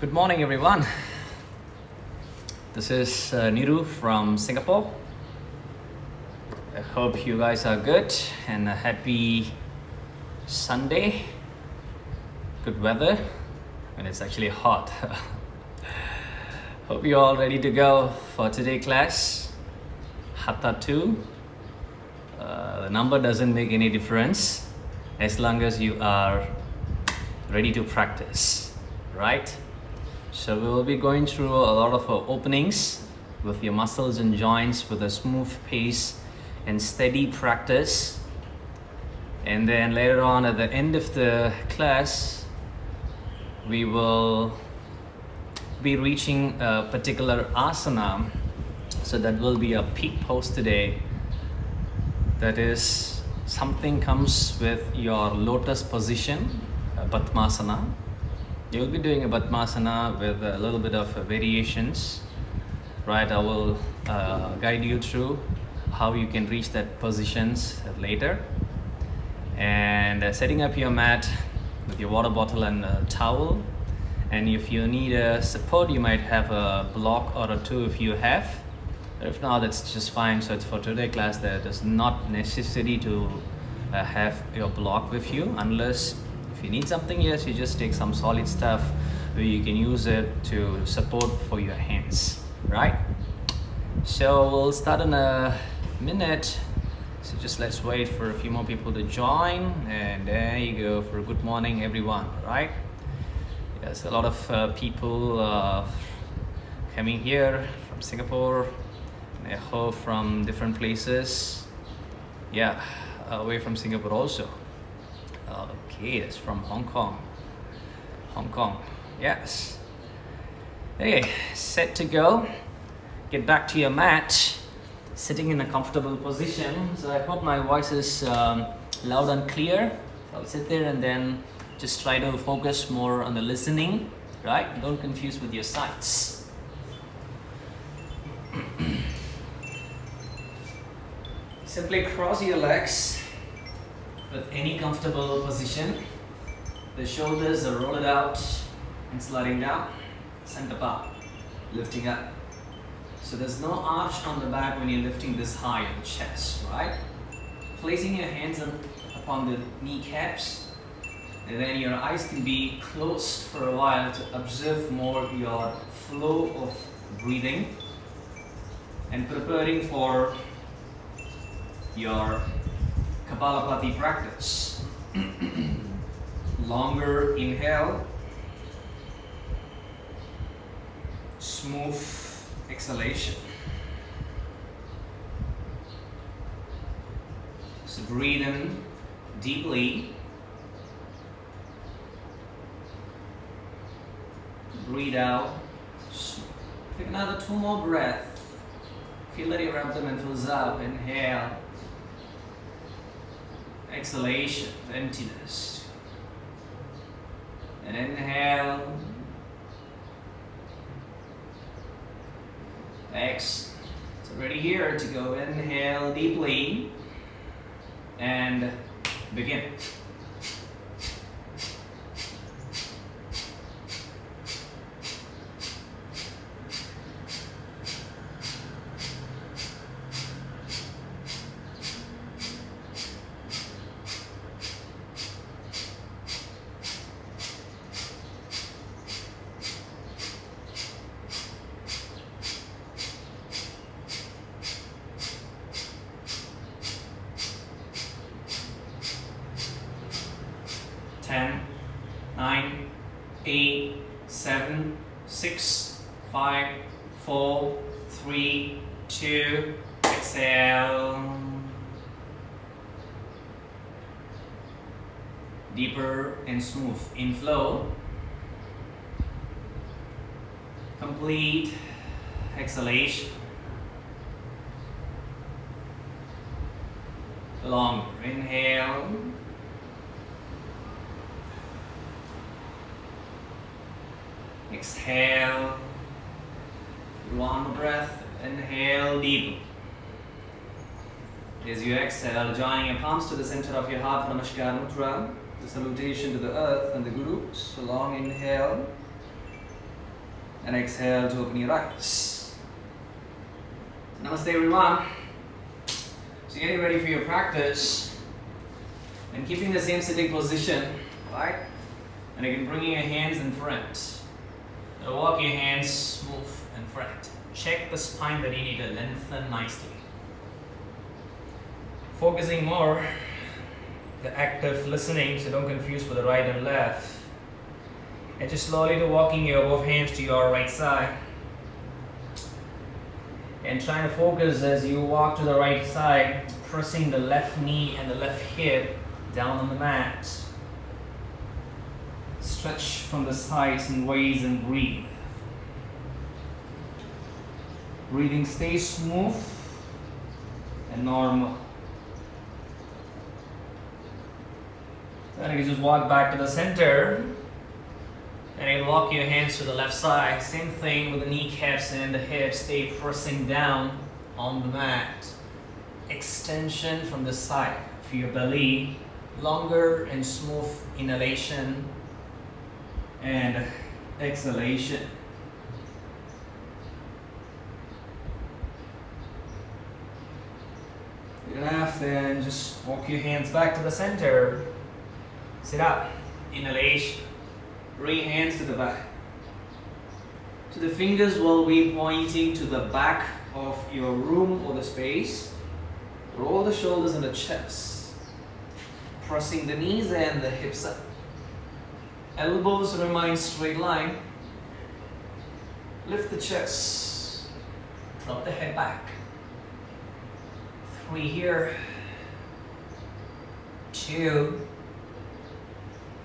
Good morning, everyone. This is Niru from Singapore. I hope you guys are good and a happy Sunday. Good weather, and it's actually hot. Hope you're all ready to go for today's class. Hatha 2. The number doesn't make any difference as long as you are ready to practice, right? So we will be going through a lot of openings with your muscles and joints with a smooth pace and steady practice. And then later on at the end of the class, we will be reaching a particular asana. So that will be a peak pose today. That is, something comes with your lotus position, Padmasana. You'll be doing a Padmasana with a little bit of variations, right? I will guide you through how you can reach that positions later. And setting up your mat with your water bottle and a towel. And if you need a support, you might have a block or two if you have. If not, that's just fine. So it's for today's class that it's not necessary to have your block with you, unless if you need something, yes, you just take some solid stuff where you can use it to support for your hands, right? So we'll start in a minute. So just let's wait for a few more people to join. And there you go for good morning, everyone, right? Yes, a lot of people coming here from Singapore, and I hope from different places. Yeah, away from Singapore also. Okay, that's from Hong Kong. Hong Kong, yes. Okay, set to go. Get back to your mat, sitting in a comfortable position. So I hope my voice is loud and clear. I'll sit there and then just try to focus more on the listening, right? Don't confuse with your sights. Simply cross your legs with any comfortable position. The shoulders are rolled out and sliding down, center part, lifting up. So there's no arch on the back when you're lifting this high in the chest, right? Placing your hands upon the kneecaps, and then your eyes can be closed for a while to observe more your flow of breathing and preparing for your Kapalabhati practice. Longer inhale, smooth exhalation. So breathe in deeply, breathe out. Take another 2 more breaths. Feel that your abdomen fills up. Inhale. Exhalation, emptiness. And inhale. Exhale. So ready here to go. Inhale deeply and begin. Ten, 9, 8, 7, 6, 5, 4, 3, 2, exhale. Deeper and smooth inflow. Complete exhalation. Longer inhale. Exhale. One more breath. Inhale deep. As you exhale, joining your palms to the center of your heart, Namaskar Mudra, the salutation to the earth and the Guru. So long inhale. and exhale to open your eyes. Namaste everyone. So getting ready for your practice and keeping the same sitting position, right? And again bringing your hands in front. Now walk your hands smooth in front. Check the spine that you need to lengthen nicely. Focusing more the active listening, so don't confuse with the right and left. And just slowly walking your both hands to your right side. And trying to focus as you walk to the right side, pressing the left knee and the left hip down on the mat. Stretch from the sides and raise and breathe. Breathing stays smooth and normal. Then you can just walk back to the center. And you walk your hands to the left side. Same thing with the kneecaps and the hips. Stay pressing down on the mat. Extension from the side for your belly. Longer and smooth inhalation and exhalation. Good enough. Then just walk your hands back to the center. Sit up. Inhalation. Bring hands to the back. So the fingers will be pointing to the back of your room or the space. Roll the shoulders and the chest. Pressing the knees and the hips up. Elbows remain straight line. Lift the chest. Drop the head back. 3 here. 2.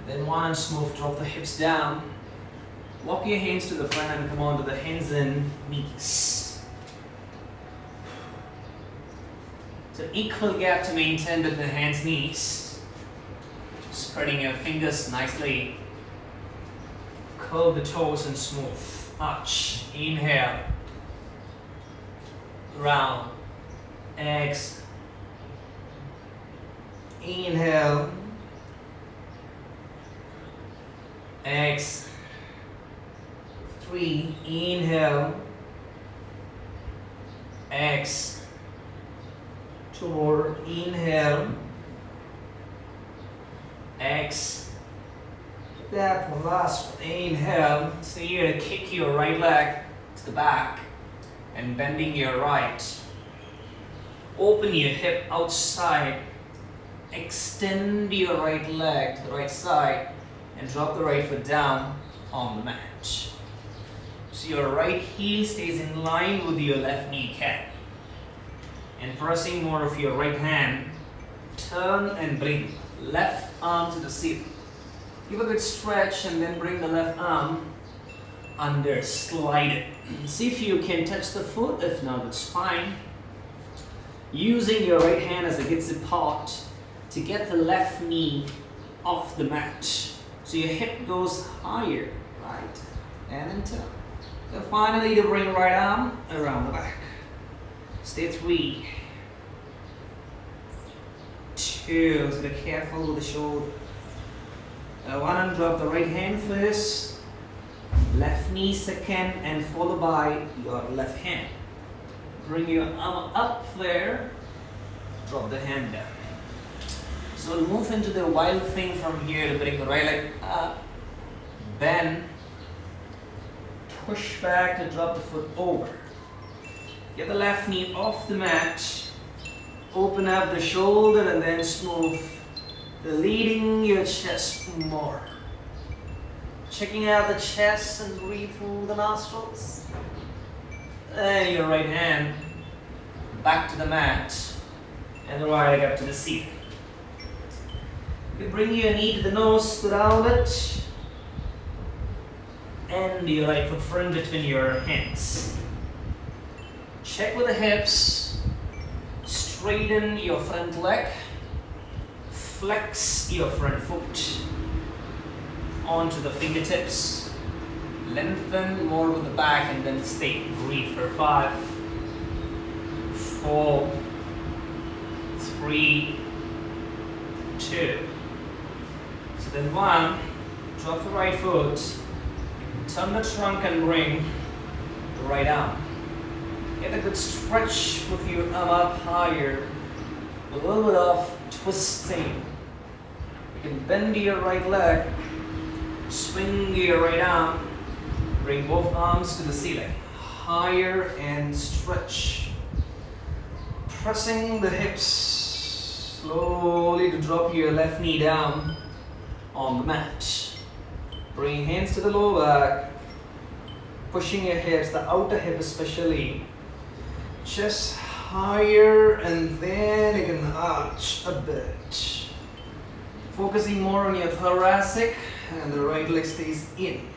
Then 1, smooth, drop the hips down. Walk your hands to the front and come on to the hands and knees. So equal gap to maintain between the hands, knees. Spreading your fingers nicely. Curl the toes and smooth. Arch. Inhale. Round. Exhale. Inhale. Exhale. 3. Inhale. Exhale. 2 more. Inhale. Exhale. That one, last one. Inhale. So you're going to kick your right leg to the back and bending your right. Open your hip outside. Extend your right leg to the right side. And drop the right foot down on the mat. So your right heel stays in line with your left kneecap. And pressing more of your right hand, turn and bring left arm to the ceiling. Give a good stretch and then bring the left arm under, slide it. See if you can touch the foot, if not, that's fine. Using your right hand as a good support to get the left knee off the mat. So your hip goes higher, right? And then turn. So finally to bring right arm around the back. Stay 3. 2. So be careful with the shoulder. 1 and drop the right hand first. Left knee second and followed by your left hand. Bring your arm up there. Drop the hand down. So we'll move into the wild thing from here to bring the right leg up, bend, push back to drop the foot over. Get the left knee off the mat, open up the shoulder and then smooth, leading your chest more. Checking out the chest and breathe through the nostrils. And your right hand back to the mat and the right leg up to the ceiling. You bring your knee to the nose without it. And your right foot front between your hands. Check with the hips. Straighten your front leg. Flex your front foot onto the fingertips. Lengthen more with the back and then stay. Breathe for 5, 4, 3, 2. So then 1, drop the right foot, Turn the trunk and bring the right arm. Get a good stretch with your arm up higher. A little bit of twisting. You can bend your right leg, swing your right arm, bring both arms to the ceiling. Higher and stretch. Pressing the hips slowly to drop your left knee down on the mat. Bring hands to the lower back. Pushing your hips, the outer hip especially. Chest higher, and then you can arch a bit. Focusing more on your thoracic, and the right leg stays in.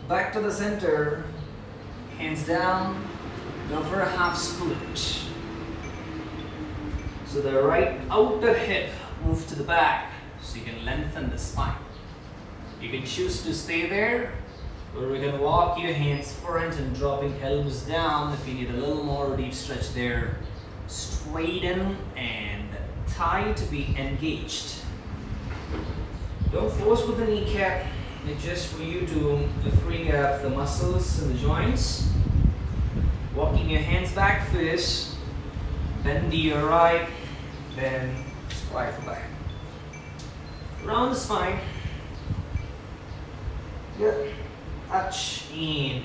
Back to the center. Hands down. Go for a half split. So the right outer hip moves to the back so you can lengthen the spine. You can choose to stay there, or you can walk your hands front and dropping elbows down if you need a little more deep stretch there. Straighten and thigh to be engaged. Don't force with the kneecap. It's just for you to free up the muscles in the joints. Walking your hands back first, bend to your right, then right back. Round the spine. Good. Arch in.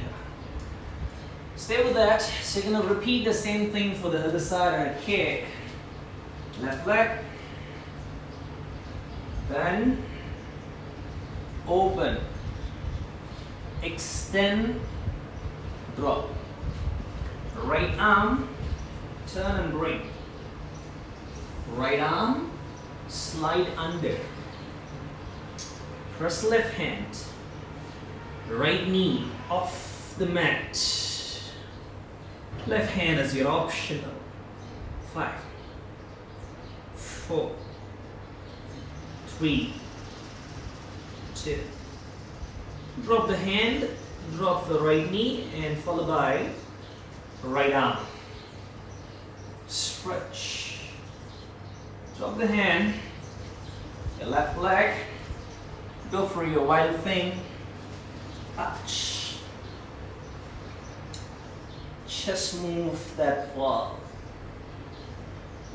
Stay with that. So you're going to repeat the same thing for the other side and a kick. Left leg. Bend. Open. Extend. Drop. Right arm, turn and bring. Right arm, slide under. Press left hand. Right knee off the mat. Left hand is your optional. 5, 4, 3, 2. Drop the hand, drop the right knee, and followed by right arm. Stretch. Drop the hand. Your left leg. Go for your wild thing. Touch. Just move that wall.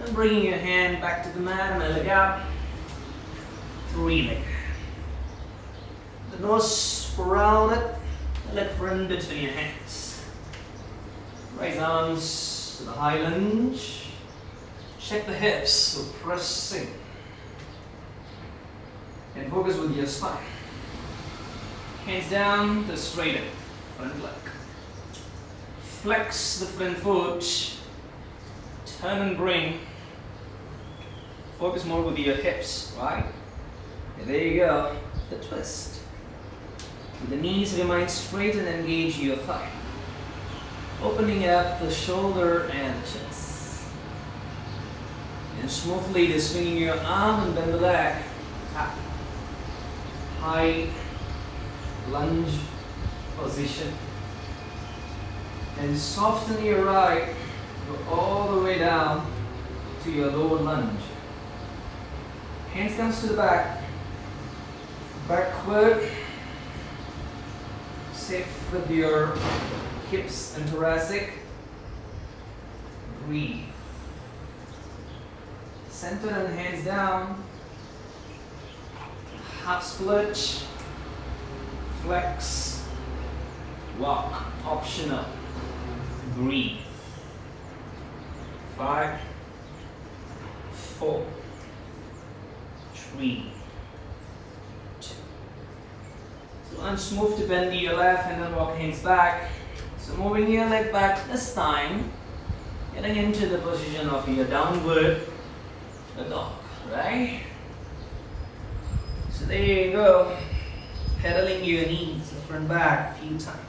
And bringing your hand back to the mat and leg up. 3 leg. The nose around it. Leg front between your hands. Raise arms to the high lunge. Check the hips, so pressing. And focus with your spine. Hands down to straighten. Front leg. Flex the front foot. Turn and bring. Focus more with your hips, right? And there you go. The twist. The knees remain straight and engage your thigh. Opening up the shoulder and the chest. And smoothly just swinging your arm and bend the leg. Up. High lunge position. And soften your right. Go all the way down to your lower lunge. Hands comes to the back. Backward. Safe with your hips and thoracic. Breathe. Center and hands down. Half split. Flex. Walk. Optional. Breathe. 5, 4, 3, 2. So unsmooth to bend to your left and then walk hands back. So moving your leg back this time, getting into the position of your downward dog, right? So there you go, pedaling your knees front back a few times.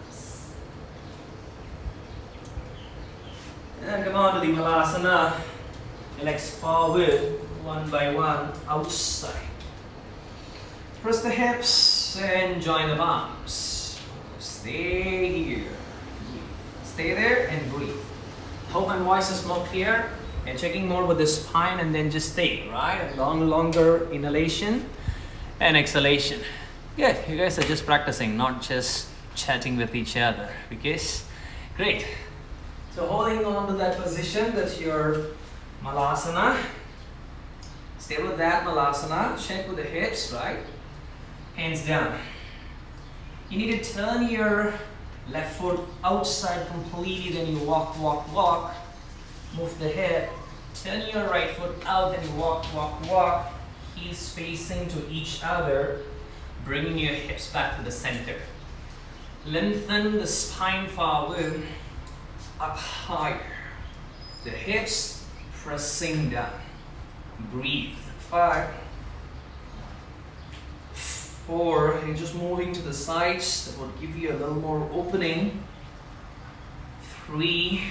And come on to the Malasana. Legs forward, one by one, outside. Press the hips and join the palms. Stay here. Stay there and breathe. Hope my voice is more clear. And checking more with the spine and then just stay, right? Longer inhalation and exhalation. Good. You guys are just practicing, not just chatting with each other. Because, great. So holding on to that position, that's your Malasana. Stay with that Malasana. Check with the hips, right? Hands down. You need to turn your left foot outside completely, then you walk, walk, walk. Move the hip. Turn your right foot out, then you walk, walk, walk. Heels facing to each other, bringing your hips back to the center. Lengthen the spine forward, up higher. The hips pressing down. Breathe. 5, 4, and just moving to the sides. That will give you a little more opening. 3,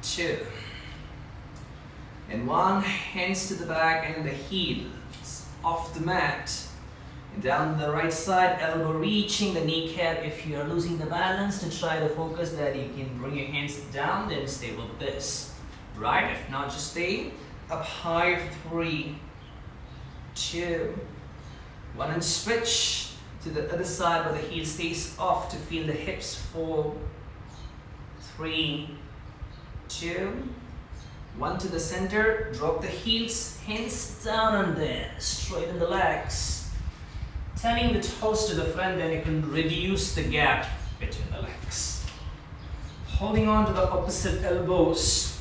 2, and 1. Hands to the back and the heels off the mat. And down the right side, elbow reaching the kneecap. If you are losing the balance, to try to focus that you can bring your hands down, then stay with this. Right? If not, just stay up high. 3, 2, 1, and switch to the other side where the heel stays off to feel the hips. 4, 3, 2, 1 to the center. Drop the heels, hands down on there. Straighten the legs. Turning the toes to the front, then you can reduce the gap between the legs. Holding on to the opposite elbows.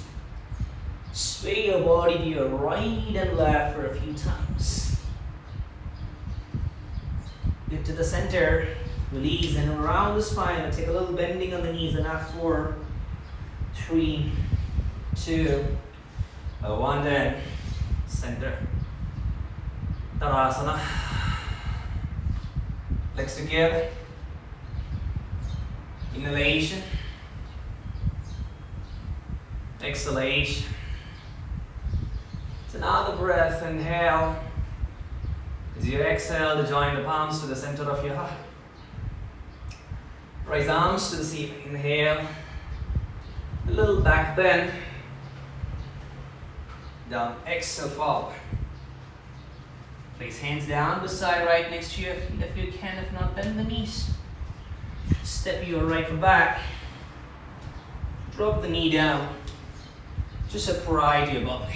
Sway your body to your right and left for a few times. Get to the center, release, and around the spine, and take a little bending on the knees, and up 4, 3, 2, 1, then center. Tadasana. Legs together. Inhalation. Exhalation. So another breath, inhale. As you exhale, to join the palms to the center of your heart. Raise arms to the ceiling. Inhale. A little back bend. Down. Exhale, forward. Place hands down beside right next to your feet if you can. If not, bend the knees. Step your right foot back. Drop the knee down. Just upright your body.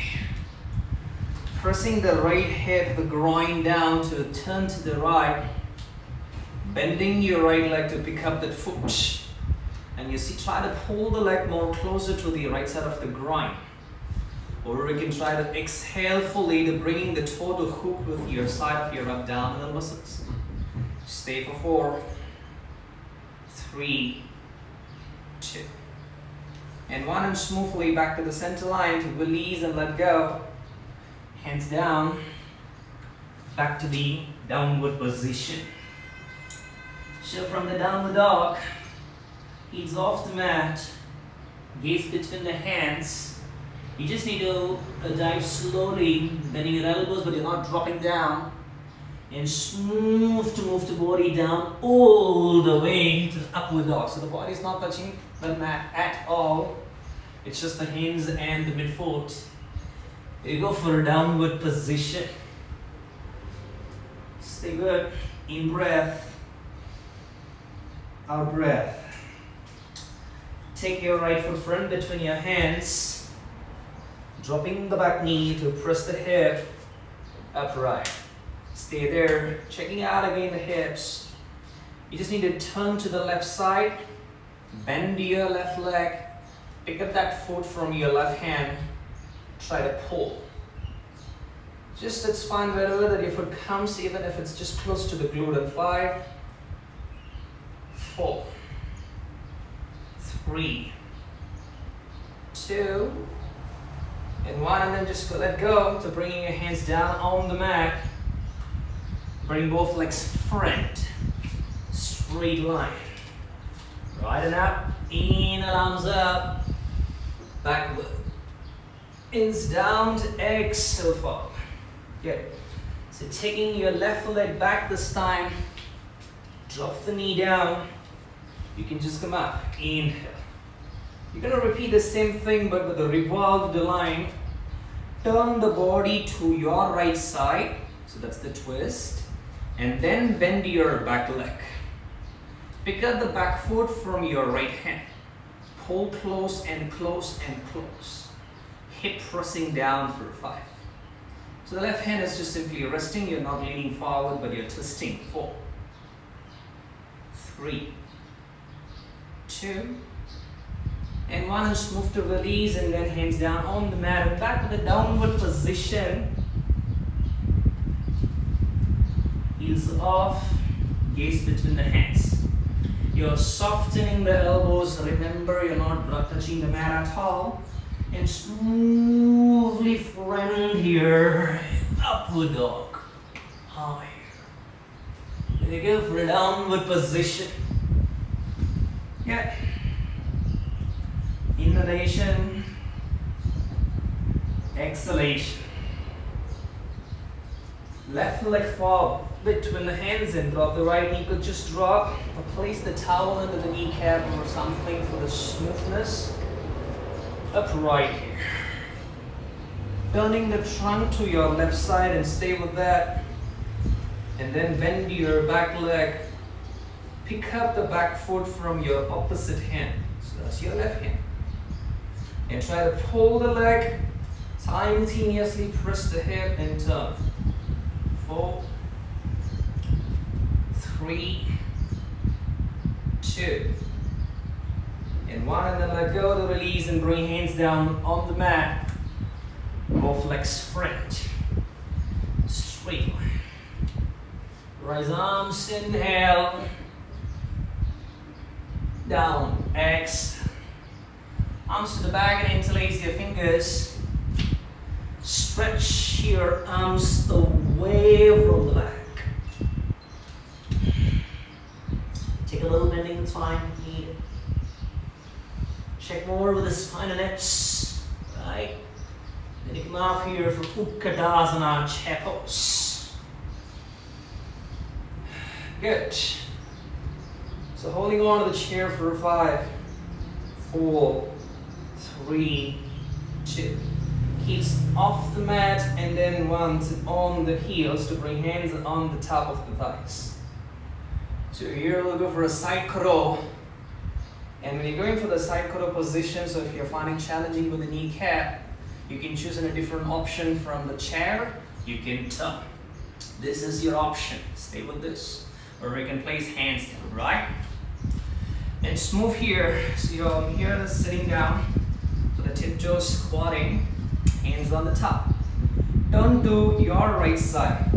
Pressing the right hip, the groin down to turn to the right. Bending your right leg to pick up that foot. And you see, try to pull the leg more closer to the right side of the groin. Or you can try to exhale fully to bringing the toe to hook with your side of your abdominal muscles. Stay for 4, 3, 2, and 1, and smoothly back to the center line to release and let go. Hands down, back to the downward position. So from the downward dog, heels off the mat, gaze between the hands. You just need to dive slowly, bending your elbows, but you're not dropping down. And smooth to move the body down all the way to the upward dog. So the body is not touching the mat at all. It's just the hands and the midfoot. You go for a downward position. Stay good. In breath. Out breath. Take your right foot front between your hands. Dropping the back knee to press the hip upright. Stay there. Checking out again the hips. You just need to turn to the left side. Bend your left leg. Pick up that foot from your left hand. Try to pull. Just it's fine wherever that your foot comes, even if it's just close to the glute. And 5, 4, 3, 2, and 1, and then just let go to bringing your hands down on the mat. Bring both legs front, straight line. Right and up, inhale, arms up, backward. Ins down to exhale forward. Good. So taking your left leg back this time, drop the knee down. You can just come up, inhale. You're going to repeat the same thing but with a revolved line. Turn the body to your right side. So that's the twist. And then bend your back leg. Pick up the back foot from your right hand. Pull close and close and close. Hip pressing down for 5. So the left hand is just simply resting. You're not leaning forward, but you're twisting. 4, 3, 2, and 1. And smooth to release, and then hands down on the mat and back to the downward position. Heels off, gaze between the hands. You're softening the elbows. Remember, you're not touching the mat at all. And smoothly friend here, upward dog, higher. Then you go for a downward position. Yeah. Inhalation, exhalation. Left leg forward between the hands and drop the right knee. Could just drop or place the towel under the kneecap or something for the smoothness. Upright here. Turning the trunk to your left side and stay with that. And then bend your back leg. Pick up the back foot from your opposite hand. So that's your left hand. And try to pull the leg. Simultaneously press the hip and turn. 4, 3, 2, and 1. And then let go to release and bring hands down on the mat. Both legs straight. Straight line. Rise arms, inhale. Down, exhale. Arms to the back and interlace your fingers. Stretch your arms away from the back. Take a little bending, it's fine. Need it. Check more with the spine and hips. Right? Then you come off here for Utkatasana, chair pose. Good. So holding on to the chair for 5, 4, 3, 2. Heels off the mat, and then 1, sit on the heels to bring hands on the top of the thighs. So here we'll go for a side crow. And when you're going for the side crow position, so if you're finding challenging with the kneecap, you can choose a different option from the chair. You can turn. This is your option. Stay with this. Or you can place hands down, right? And smooth here. So you're here sitting down for the tiptoes, squatting. Hands on the top. Turn to your right side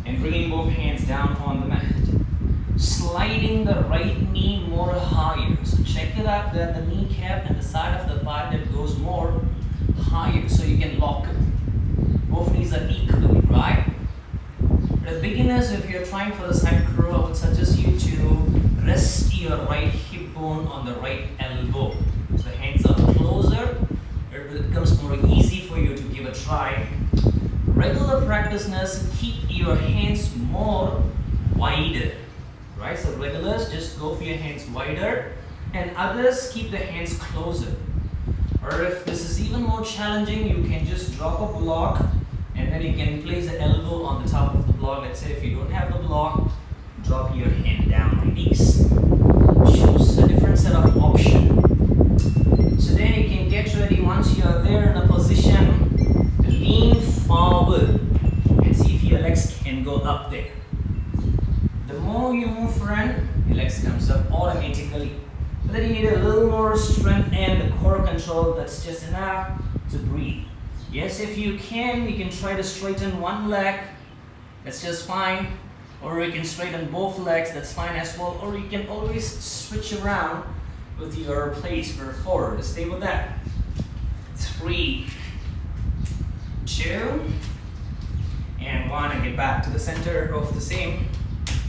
and bringing both hands down on the mat. Sliding the right knee more higher. So check it out that the kneecap and the side of the thigh that goes more higher so you can lock it. Both knees are equally, right? For the beginners, if you're trying for the side crow, I would suggest you to rest your right hip bone on the right elbow. So hands are closer. It becomes more easy for you to give a try. Regular practitioners keep your hands more wider, right? So regulars just go for your hands wider, and others keep the hands closer. Or if this is even more challenging, you can just drop a block, and then you can place the elbow on the top of the block. Let's say if you don't have the block, drop your hand down like this. Choose a different set of options. So then you can get ready once you are there in a position to lean forward and see if your legs can go up there. The more you move front, your legs comes up automatically. But then you need a little more strength and the core control. That's just enough to breathe. Yes, if you can try to straighten one leg. That's just fine. Or you can straighten both legs. That's fine as well. Or you can always switch around with your place for 4. Stay with that. 3, 2, and 1. And get back to the center of the same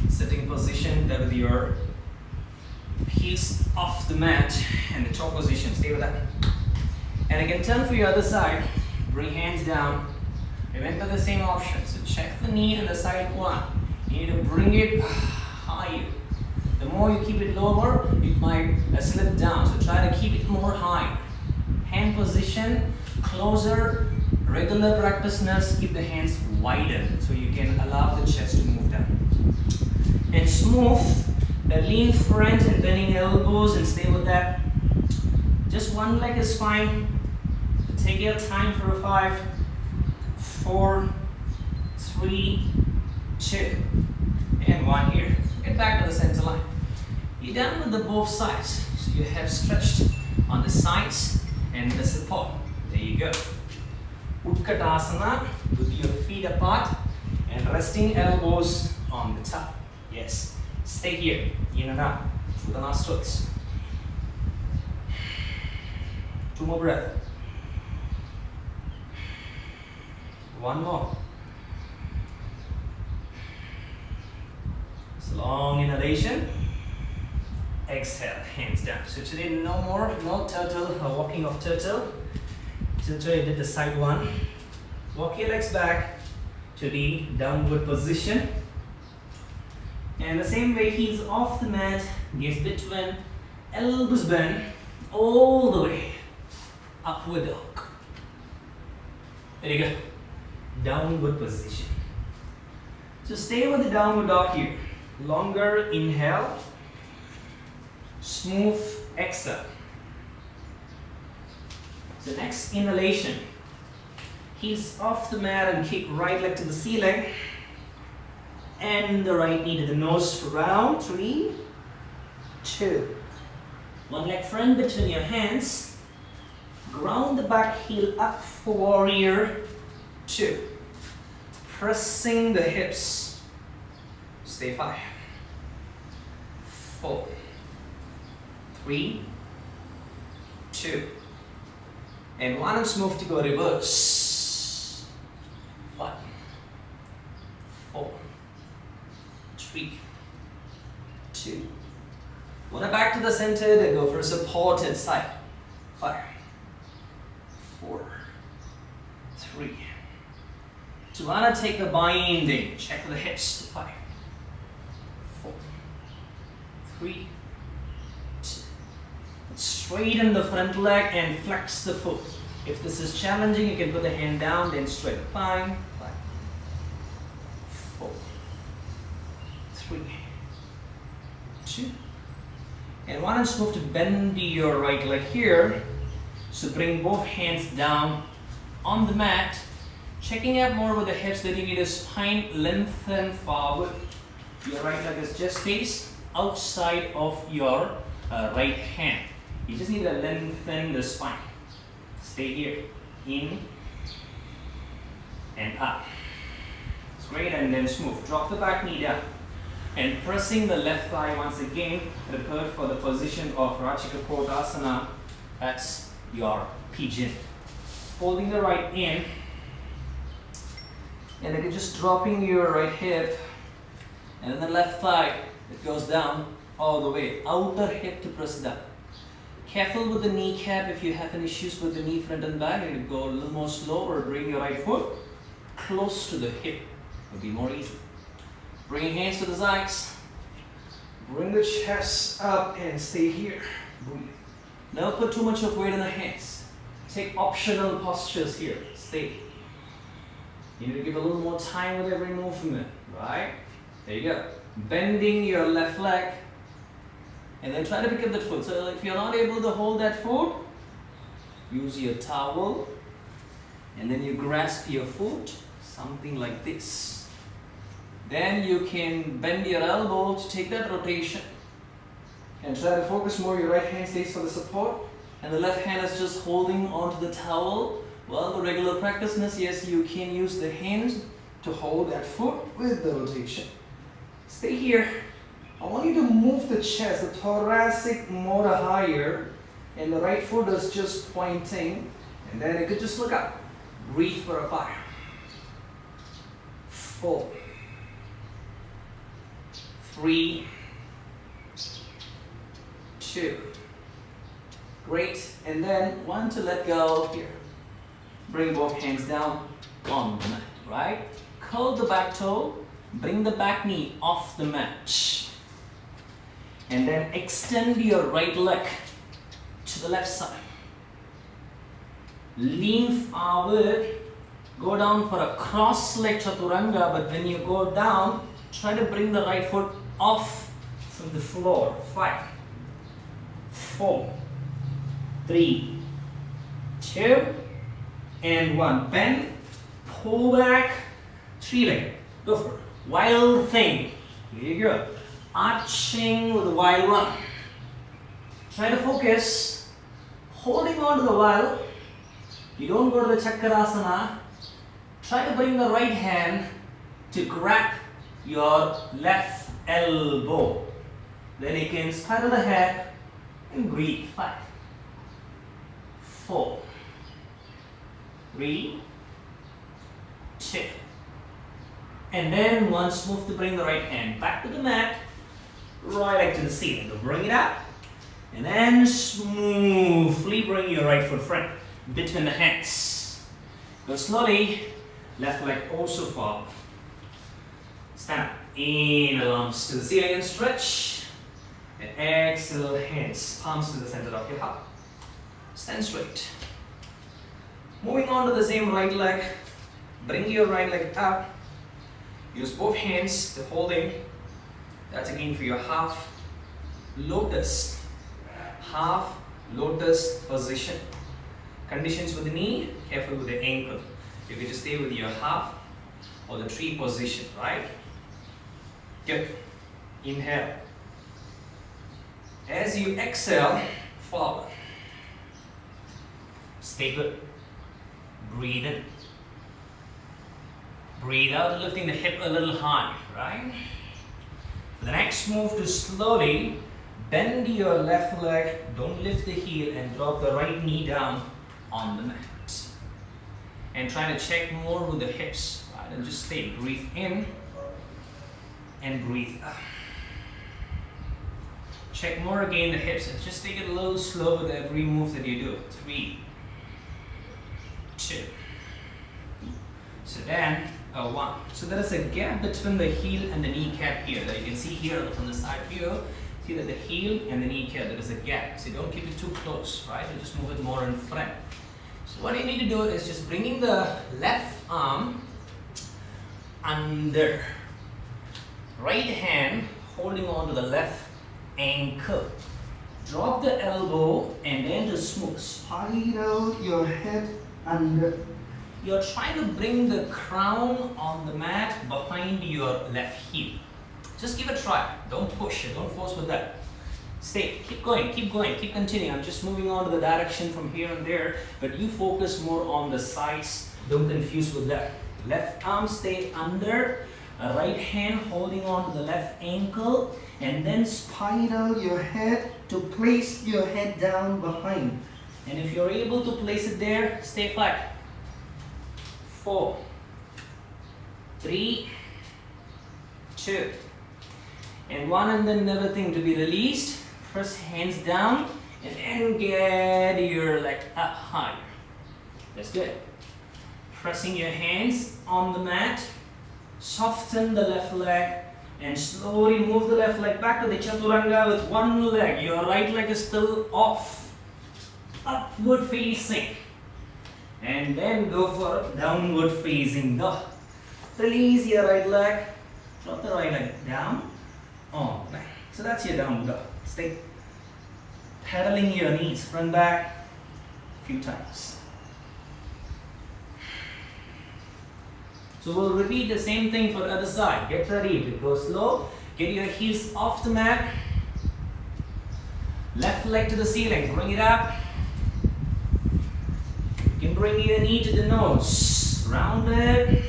sitting position there with your heels off the mat and the toe position. Stay with that. And again, turn for your other side. Bring hands down. Remember the same option. So check the knee and the side one. You need to bring it higher. The more you keep it lower, it might slip down. So try to keep it more high. Hand position closer Regular practice, keep the hands wider so you can allow the chest to move down. And smooth, lean front and bending elbows and stay with that. Just one leg is fine. Take your time for a 5, 4, 3, 2, and 1 here. Get back to the center line. You're done with the both sides. So you have stretched on the sides and the support. There you go. Utkatasana with your feet apart and resting elbows on the top. Yes. Stay here. In and out. Through the nostrils. 2 more breaths. 1 more. It's a long inhalation. Exhale, hands down. So today no turtle or walking of turtle. So today I did the side one. Walk your legs back to the downward position. And the same way, heels off the mat, gaze between, elbows bend, all the way. Upward dog. There you go. Downward position. So stay with the downward dog here. Longer inhale. Smooth exhale. So next inhalation. Heels off the mat and kick right leg to the ceiling. And the right knee to the nose for round. 3, 2. One leg front between your hands. Ground the back heel up for warrior 2. Pressing the hips. Stay 5, 4, 3, 2, and 1. Let's move to go reverse. 5, 4, 3, 2. Wanna back to the center, then go for a supported side. 5, 4, 3. So wanna take the binding. Check the hips to 5, 4, 3, 2. Straighten the front leg and flex the foot. If this is challenging, you can put the hand down, then straight. 5, 4, 3, 2. And one and move to bend your right leg here. So bring both hands down on the mat. Checking out more with the hips that you need a spine lengthen forward. Your right leg is just stays outside of your right hand. You just need to lengthen the spine. Stay here. In and up. Straight and then smooth. Drop the back knee down. And pressing the left thigh once again. Prepare for the position of Rachikapotasana. That's your pigeon. Holding the right in. And then just dropping your right hip. And then the left thigh. It goes down all the way. Outer hip to press down. Careful with the kneecap. If you have any issues with the knee front and back, you go a little more slow or bring your right foot close to the hip. It'll be more easy. Bring your hands to the sides. Bring the chest up and stay here. Breathe. Never put too much of weight in the hands. Take optional postures here. Stay. You need to give a little more time with every movement, right? There you go. Bending your left leg. And then try to pick up that foot. So if you're not able to hold that foot, use your towel. And then you grasp your foot. Something like this. Then you can bend your elbow to take that rotation. And try to focus more. Your right hand stays for the support. And the left hand is just holding onto the towel. Well, the regular practice, yes, you can use the hands to hold that foot with the rotation. Stay here. I want you to move the chest, the thoracic motor higher, and the right foot is just pointing. And then you could just look up. Breathe for a 5, 4, 3, 2. Great. And then 1 to let go here. Bring both hands down on the mat, right? Curl the back toe. Bring the back knee off the mat. And then extend your right leg to the left side. Lean forward Go down for a cross leg chaturanga, but when you go down, try to bring the right foot off from the floor. 5, 4, 3, 2, and 1. Bend, pull back, 3-leg. Go for it. Wild thing. Here you go. Arching with a wild run. Try to focus, holding on to the wild. You don't go to the Chakrasana. Try to bring the right hand to grab your left elbow. Then you can spiral the head and breathe. 5, 4, 3, 2. And then once move to bring the right hand back to the mat, right leg to the ceiling. So bring it up. And then smoothly bring your right foot front between the hands. Go slowly, left leg also forward. Stand up, inhale arms to the ceiling and stretch. And exhale, hands, palms to the center of your heart. Stand straight. Moving on to the same right leg, bring your right leg up. Use both hands to holding. That's again for your half lotus. Half lotus position. Conditions with the knee, careful with the ankle. You can just stay with your half or the tree position, right? Good. Inhale. As you exhale, forward. Stay good. Breathe in. Breathe out, lifting the hip a little high, right? For the next move, to slowly bend your left leg, don't lift the heel, and drop the right knee down on the mat. And try to check more with the hips, right? And just stay, breathe in and breathe out. Check more again the hips, and just take it a little slow with every move that you do. 3, 2. So then, 1. So there is a gap between the heel and the kneecap here. That you can see here from the side view. See that the heel and the kneecap, there is a gap. So don't keep it too close, right? You just move it more in front. So what you need to do is just bringing the left arm under. Right hand holding on to the left ankle. Drop the elbow and then just smooth. Spiral your head under. You're trying to bring the crown on the mat behind your left heel. Just give it a try. Don't push it. Don't force with that. Stay. Keep going. Keep going. Keep continuing. I'm just moving on to the direction from here and there. But you focus more on the sides. Don't confuse with that. Left arm stay under. Right hand holding on to the left ankle. And then spiral your head to place your head down behind. And if you're able to place it there, stay flat. 4, 3, 2, and 1, and then everything to be released. Press hands down and then get your leg up higher. That's good. Pressing your hands on the mat. Soften the left leg and slowly move the left leg back to the chaturanga with one leg. Your right leg is still off, upward facing. And then go for downward facing dog. Release your right leg, drop the right leg down on the back. So that's your downward dog. Stay pedaling your knees front back a few times. So we'll repeat the same thing for the other side. Get ready to go slow. Get your heels off the mat. Left leg to the ceiling. Bring it up. You can bring your knee to the nose. Round it.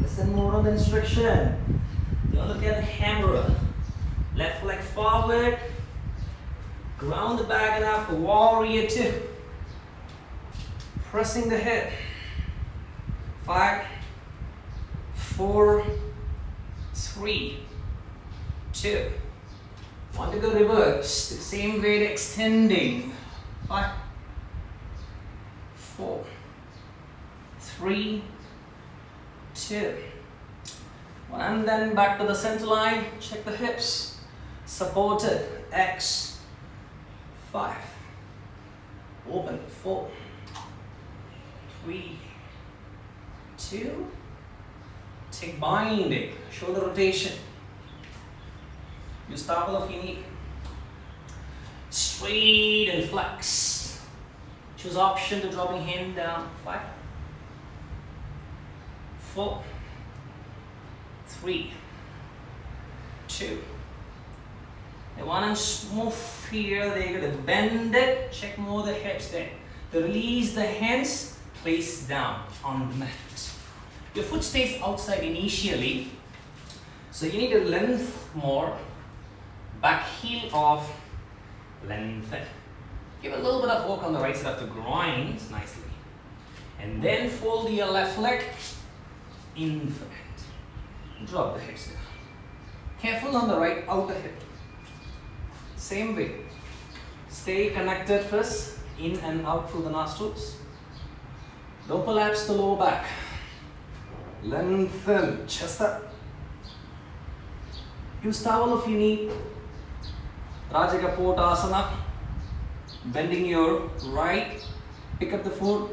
Listen more on the instruction. Don't look at the camera. Left leg forward. Ground the back enough for warrior 2. Pressing the head. 5, 4, 3, 2. Want to go reverse. The same weight extending. 5, 4, 3, 2. 1, and then back to the center line. Check the hips. Supported. X. 5. Open. 4, 3, 2. Take binding, shoulder rotation. Use towel if you need. Straight and flex. Choose option to dropping hand down. 5, 4, 3, 2. And once move here, they're going to bend it. Check more the hips there. To release the hands, place down on the mat. Your foot stays outside initially, so you need to lengthen more. Back heel off, lengthen. Give a little bit of work on the right side of the groins nicely. And then fold your left leg in front. Drop the hips down. Careful on the right outer hip. Same way. Stay connected first, in and out through the nostrils. Don't collapse the lower back. Lengthen, chest up. Use towel if you need. Rajagapotasana. Bending your right. Pick up the foot.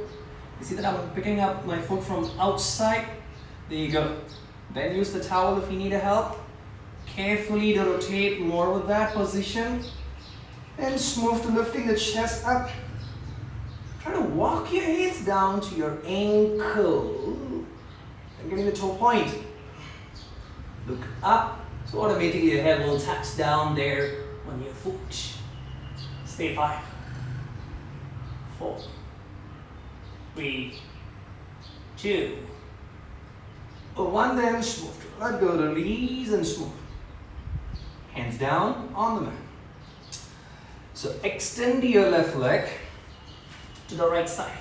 You see that I'm picking up my foot from outside. There you go. Then use the towel if you need help. Carefully to rotate more with that position. And smooth to lifting the chest up. Try to walk your hands down to your ankle. And getting the toe point. Look up. So automatically your head will touch down there on your foot. Stay 5, 4, 3, 2, 1. Then smooth. Let go, release and smooth. Hands down on the mat. So extend your left leg to the right side.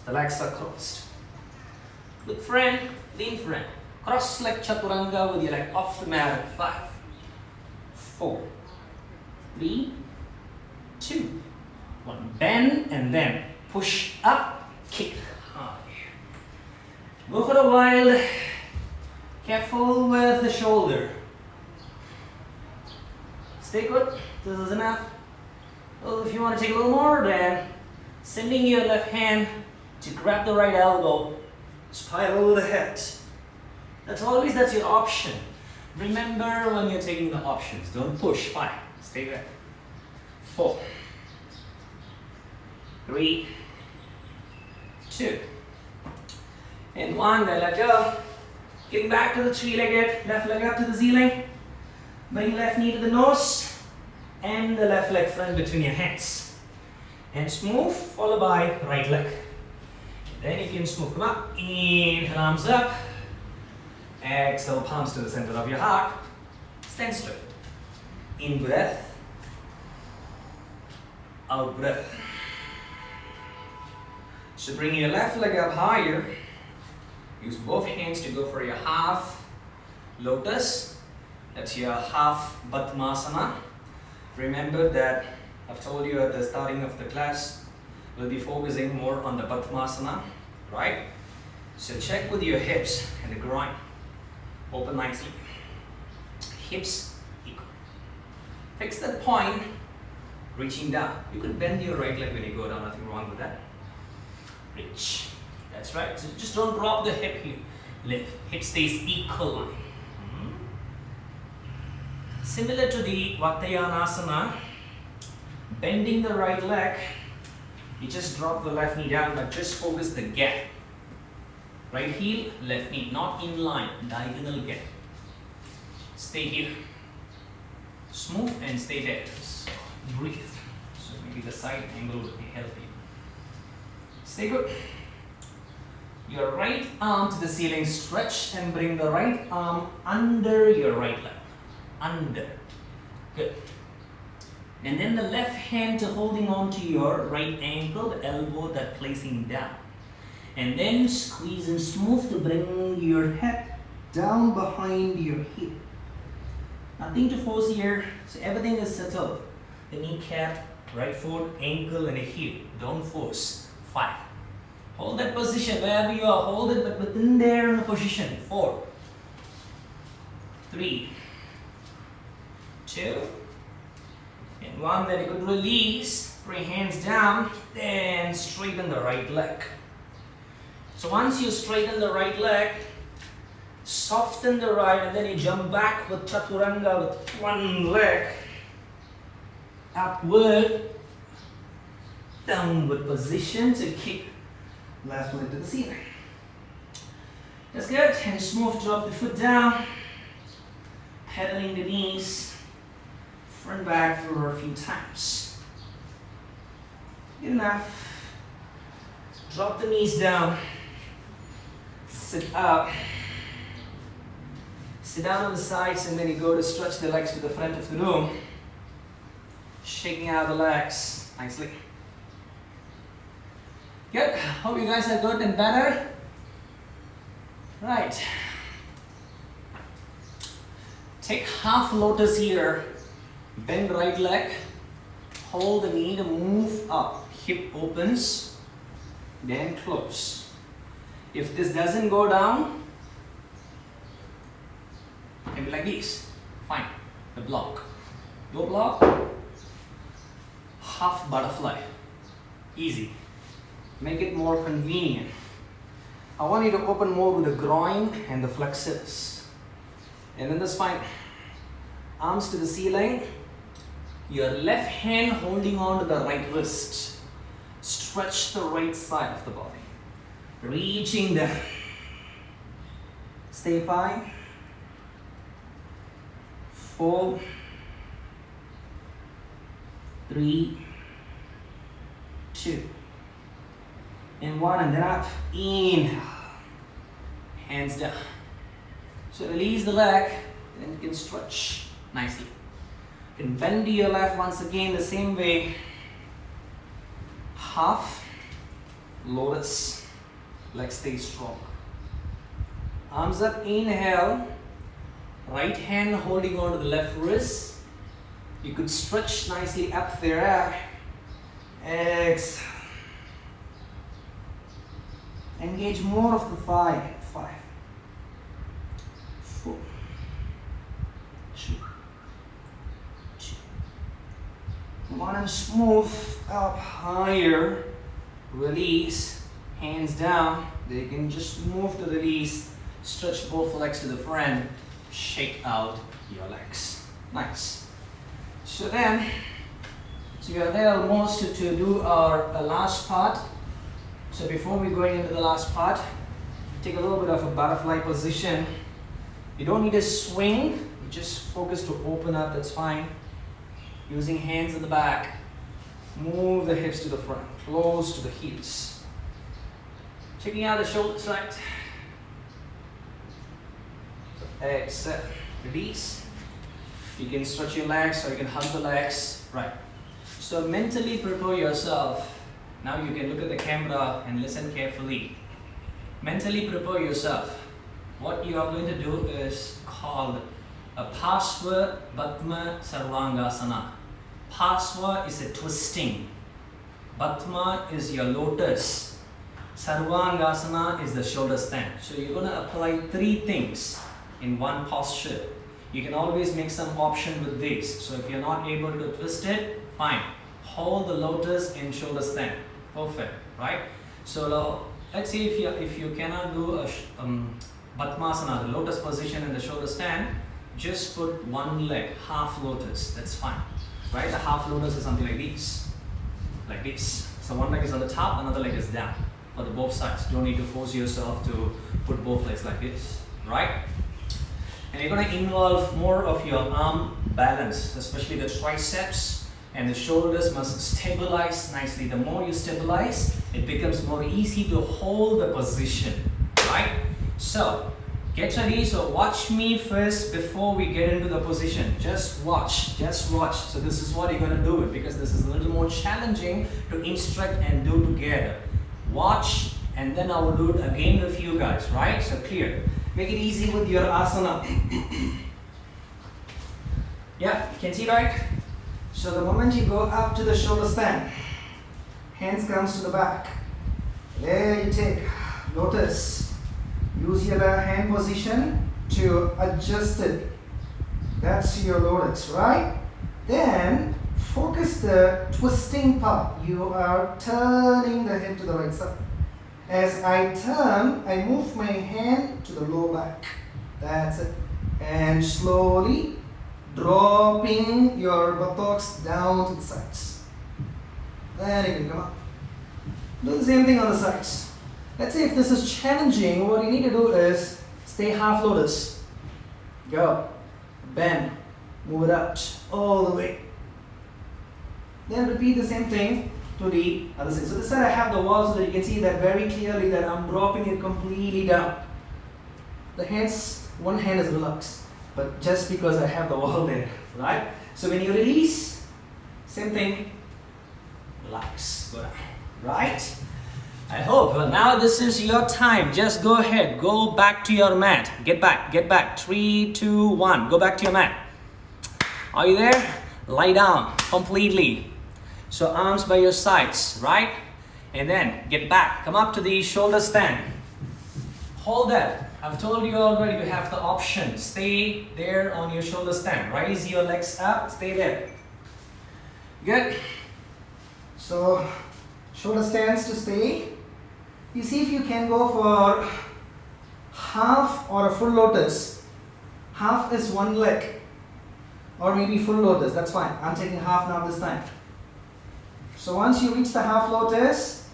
The legs are crossed. Look front, lean front. Cross leg chaturanga with your leg off the mat. 5, 4, 3, 2, 1. Bend and then push up, kick high. Go for a while. Careful with the shoulder. Stay good. This is enough. Well, if you want to take a little more, then sending your left hand to grab the right elbow. Spiral the head. That's your option. Remember when you're taking the options. Don't push. 5. Stay there. 4, 3, 2, and 1. Then let go. Getting back to the 3-legged. Left leg up to the ceiling. Bring left knee to the nose. And the left leg front between your hands. And smooth, followed by right leg. Then you can smooth. Come up. Inhale, arms up. Exhale, palms to the center of your heart. Stand straight. In breath. Out breath. So bring your left leg up higher. Use both hands to go for your half lotus. That's your half Padmasana. Remember that I've told you at the starting of the class, we'll be focusing more on the Padmasana, right? So check with your hips and the groin. Open nicely. Hips equal. Fix that point, reaching down. You could bend your right leg when you go down, nothing wrong with that. Reach. That's right. So just don't drop the hip here. Lift. Hip stays equal. Similar to the Vatsayanasana, bending the right leg, you just drop the left knee down, but just focus the gap. Right heel, left knee, not in line, diagonal gap. Stay here. Smooth and stay there. So breathe. So maybe the side angle will help you. Stay good. Your right arm to the ceiling, stretch and bring the right arm under your right leg. Under. Good. And then the left hand to holding on to your right ankle, the elbow that placing down. And then squeeze and smooth to bring your head down behind your hip. Nothing to force here, so everything is settled. The kneecap, right foot, ankle and a heel. Don't force. 5. Hold that position wherever you are. Hold it, but within there in the position. 4, 3, 2, and 1. Then you could release. Bring hands down. Then straighten the right leg. So once you straighten the right leg, soften the right, and then you jump back with chaturanga with one leg, upward, downward position to kick left leg to the ceiling. That's good. And smooth, drop the foot down, pedaling the knees, front back for a few times. Good enough. Drop the knees down, sit up, sit down on the sides, and then you go to stretch the legs to the front of the room, shaking out the legs nicely. Good. Hope you guys are good and better. Right. Take half lotus here. Bend right leg. Hold the knee to move up. Hip opens. Then close. If this doesn't go down, maybe like this. Fine. The block. No block. Half butterfly. Easy. Make it more convenient. I want you to open more with the groin and the flexors. And then the spine. Arms to the ceiling. Your left hand holding on to the right wrist. Stretch the right side of the body. Reaching down. Stay 5, 4, 3, 2, and 1, and then up. Inhale. Hands down. So release the leg, then you can stretch nicely. You can bend to your left once again the same way. Half lotus. Leg stays strong. Arms up, inhale. Right hand holding on to the left wrist. You could stretch nicely up there. Exhale. Engage more of the thigh. 5, 4, 3, 2, 1, and smooth up higher. Release. Hands down. Then you can just move to release. Stretch both legs to the front. Shake out your legs. Nice. So then, we are there almost to do our last part. So before we go into the last part, take a little bit of a butterfly position. You don't need to swing. You just focus to open up. That's fine. Using hands at the back. Move the hips to the front. Close to the heels. Checking out the shoulders right. Exhale. Release. You can stretch your legs or you can hug the legs. Right. So mentally prepare yourself. Now you can look at the camera and listen carefully. Mentally prepare yourself. What you are going to do is called a Pasva Batma Sarvangasana. Pasva is a twisting. Batma is your lotus. Sarvangasana is the shoulder stand. So you're going to apply 3 things in one posture. You can always make some option with this. So if you're not able to twist it, fine. Hold the lotus in shoulder stand. Perfect, right? So let's see if you cannot do a Batmasana, the lotus position in the shoulder stand, just put one leg, half lotus, that's fine. Right? The half lotus is something like this. Like this. So one leg is on the top, another leg is down. For the both sides. Don't need to force yourself to put both legs like this. Right? And you're going to involve more of your arm balance, especially the triceps and the shoulders must stabilize nicely. The more you stabilize, it becomes more easy to hold the position, right? So, get ready. So watch me first before we get into the position. Just watch, just watch. So this is what you're going to do it because this is a little more challenging to instruct and do together. Watch and then I will do it again with you guys, right? So clear. Make it easy with your asana. Yeah, you can see, right? So the moment you go up to the shoulder stand, hands comes to the back. There you take lotus. Use your hand position to adjust it. That's your lotus, right? Then focus the twisting part. You are turning the head to the right side. As I turn, I move my hand to the low back. That's it. And slowly dropping your buttocks down to the sides. Then you can come up. Do the same thing on the sides. Let's say if this is challenging, what you need to do is stay half lotus. Go. Bend. Move it out all the way. Then repeat the same thing to the other side. So this side I have the wall so that you can see that very clearly that I'm dropping it completely down. The hands, one hand is relaxed, but just because I have the wall there, right? So when you release, same thing, relax, go down, right? I hope. Well, now this is your time. Just go ahead, go back to your mat. Get back. 3, 2, 1. Go back to your mat. Are you there? Lie down completely. So arms by your sides, right? And then get back. Come up to the shoulder stand. Hold that. I've told you already you have the option. Stay there on your shoulder stand. Raise your legs up. Stay there. Good. So shoulder stands to stay. You see if you can go for half or a full lotus. Half is one leg. Or maybe full lotus. That's fine. I'm taking half now this time. So once you reach the half lotus,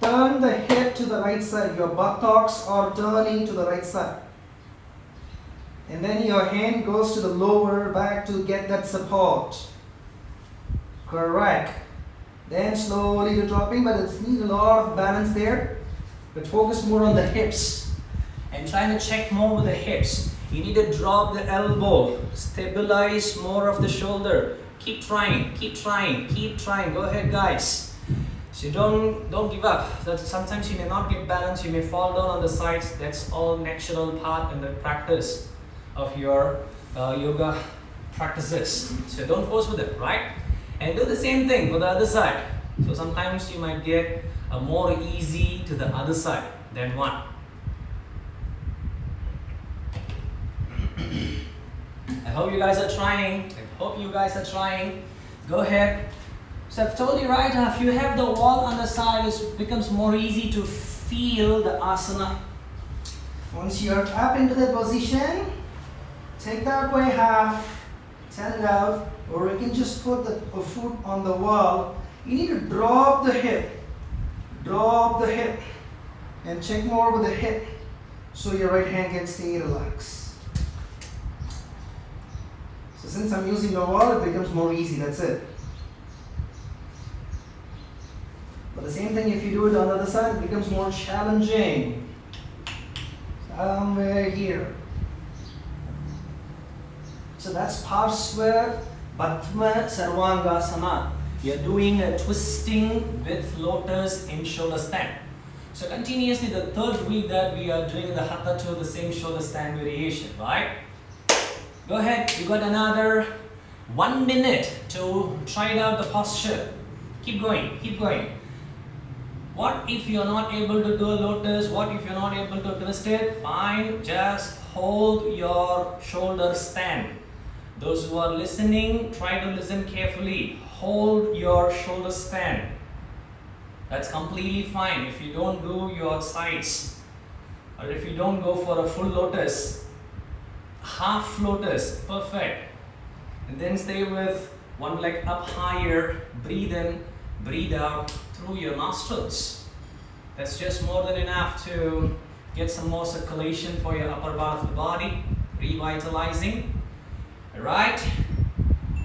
turn the head to the right side. Your buttocks are turning to the right side. And then your hand goes to the lower back to get that support. Correct. Then slowly you're dropping, but it needs a lot of balance there. But focus more on the hips. And trying to check more with the hips. You need to drop the elbow. Stabilize more of the shoulder. Keep trying. Go ahead, guys. So don't give up. That sometimes you may not get balance. You may fall down on the sides. That's all natural part in the practice of your yoga practices. So don't force with it, right? And do the same thing for the other side. So sometimes you might get a more easy to the other side than one. I hope you guys are trying. Go ahead. So I've told you, right, if you have the wall on the side, it becomes more easy to feel the asana. Once you're up into the position, take the upward half, turn it out, or you can just put the foot on the wall. You need to drop the hip, and check more with the hip, so your right hand can stay relaxed. So since I'm using the wall, it becomes more easy, that's it. But the same thing if you do it on the other side, it becomes more challenging. Somewhere here. So that's Parsva Padma Sarvangasana. You're doing a twisting with lotus in shoulder stand. So continuously the third week that we are doing the Hatha to the same shoulder stand variation, right? Go ahead, you got another 1 minute to try out the posture. Keep going. What if you're not able to do a lotus? What if you're not able to twist it? Fine, just hold your shoulder stand. Those who are listening, try to listen carefully. Hold your shoulder stand. That's completely fine. If you don't do your sides, or if you don't go for a full lotus, half lotus, perfect. And then stay with one leg up higher, breathe in, breathe out through your nostrils. That's just more than enough to get some more circulation for your upper part of the body, revitalizing. Right?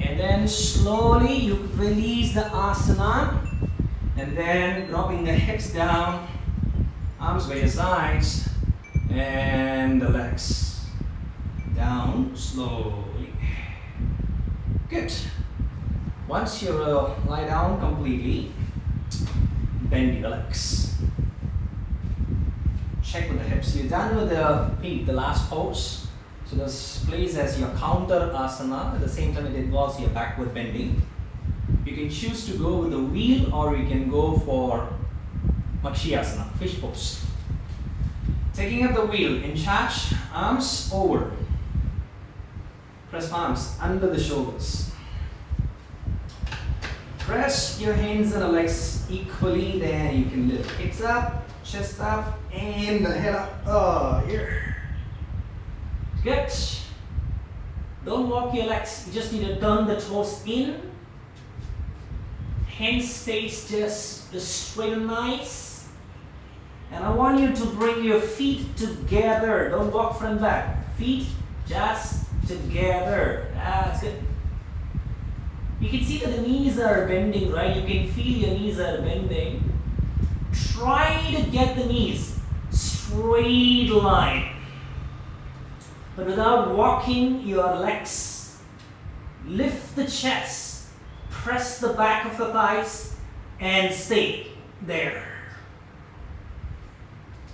And then slowly you release the asana, and then dropping the hips down, arms by your sides, and the legs down slowly. Good. Once you lie down completely, bend your legs. Check with the hips. You're done with the feet, the last pose. So this plays as your counter asana. At the same time, it involves your backward bending. You can choose to go with the wheel, or you can go for Makshiyasana, fish pose. Taking up the wheel, in charge, arms over. Press palms under the shoulders. Press your hands and the legs equally, then you can lift hips up, chest up, and the head up. Oh, here. Good. Don't walk your legs, you just need to turn the toes in. Hands stays just straight and nice. And I want you to bring your feet together. Don't walk front back. Feet just together. That's good. You can see that the knees are bending, right? You can feel your knees are bending. Try to get the knees straight line, but without walking your legs. Lift the chest, press the back of the thighs, and stay there.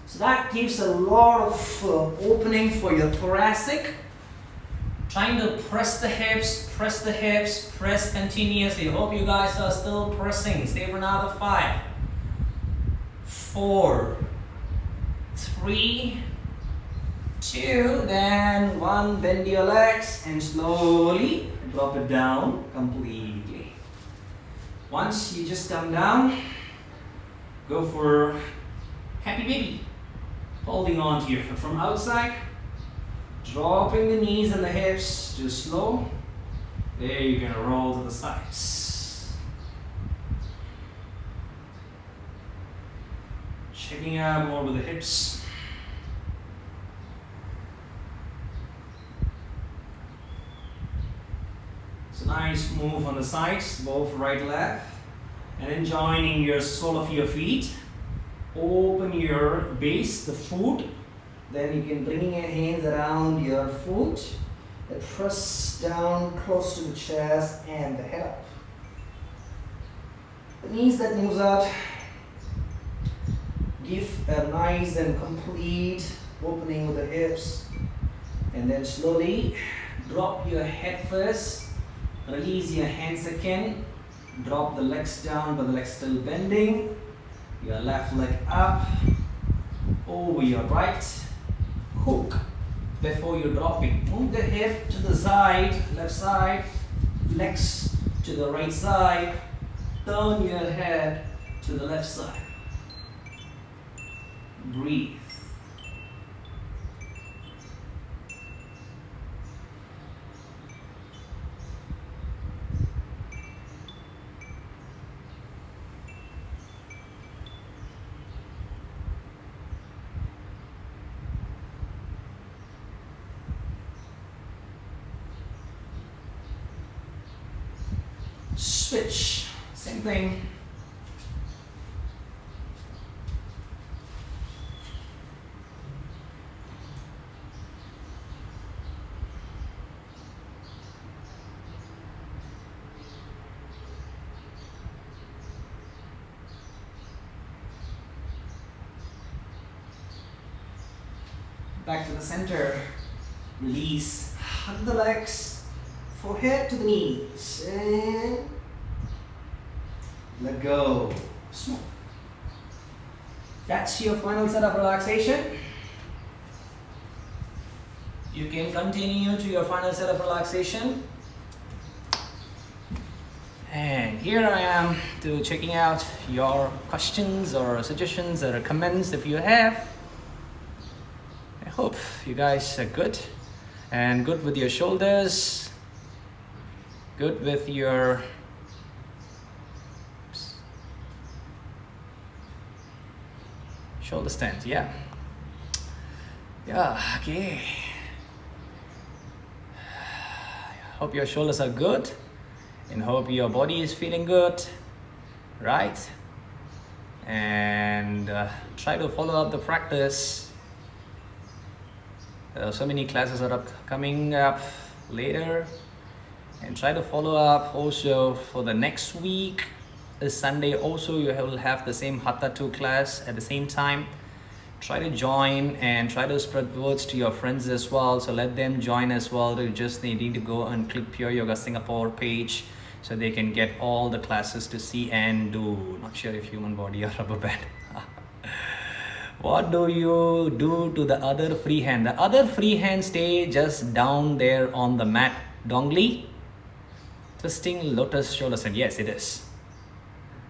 So that gives a lot of opening for your thoracic. Trying to press the hips, press continuously. Hope you guys are still pressing. Stay for another 5, 4, 3, 2, then 1. Bend your legs and slowly drop it down completely. Once you just come down, go for happy baby. Holding on to your foot from outside. Dropping the knees and the hips, just slow. There you're gonna roll to the sides. Checking out more with the hips. It's a nice move on the sides, both right, left. And then joining your sole of your feet. Open your base, the foot. Then you can bring your hands around your foot and press down close to the chest and the head up. The knees that moves out give a nice and complete opening with the hips. And then slowly drop your head first, release your hands again, drop the legs down but the legs still bending. Your left leg up, over your right. Hook before you're dropping. Move the hip to the side, left side, legs to the right side. Turn your head to the left side. Breathe. Switch, same thing. Back to the center. Release, hug the legs, forehead to the knees, and let go. Smooth. That's your final set of relaxation. You can continue to your final set of relaxation. And here I am to checking out your questions or suggestions or comments if you have. I hope you guys are good and good with your shoulders, good with your shoulder stand. Yeah, okay. Hope your shoulders are good and hope your body is feeling good, right? And try to follow up the practice. There are so many classes that are coming up later, and try to follow up also for the next week. This Sunday also you will have the same Hatha 2 class at the same time. Try to join and try to spread words to your friends as well, so let them join as well. They need to go and click Pure Yoga Singapore page so they can get all the classes to see and do. Not sure if human body or rubber band. What do you do to the other free hand? The other free hand stay just down there on the mat. Dongli, twisting lotus shoulder stand. Yes, it is.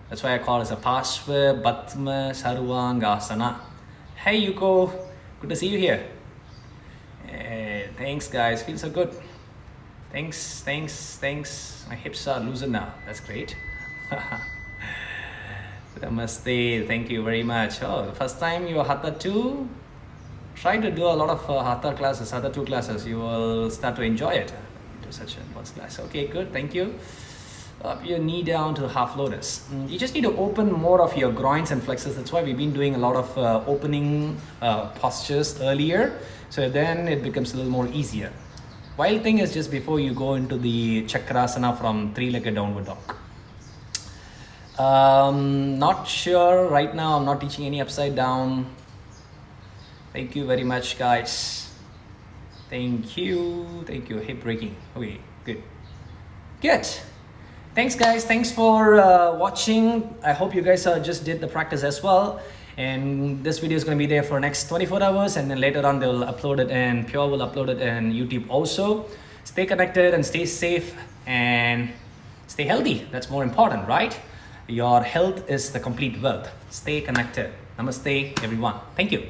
That's why I call it a Parshva Batma Sarvangasana. Hey Yuko, good to see you here. Thanks guys, feels so good. Thanks. My hips are loosened now. That's great. Namaste, thank you very much. Oh, the first time you are Hatha 2, try to do a lot of Hatha classes, Hatha 2 classes. You will start to enjoy it. Do such a first class. Okay, good, thank you. Up your knee down to half lotus. You just need to open more of your groins and flexors. That's why we've been doing a lot of opening postures earlier. So then it becomes a little more easier. Wild thing is just before you go into the Chakrasana from three-legged downward dog. Not sure right now. I'm not teaching any upside down. Thank you very much, guys. Thank you. Hip breaking. Okay, good. Thanks, guys. Thanks for watching. I hope you guys just did the practice as well. And this video is going to be there for next 24 hours, and then later on they'll upload it, and Pure will upload it on YouTube also. Stay connected and stay safe and stay healthy. That's more important, right? Your health is the complete wealth. Stay connected. Namaste, everyone. Thank you.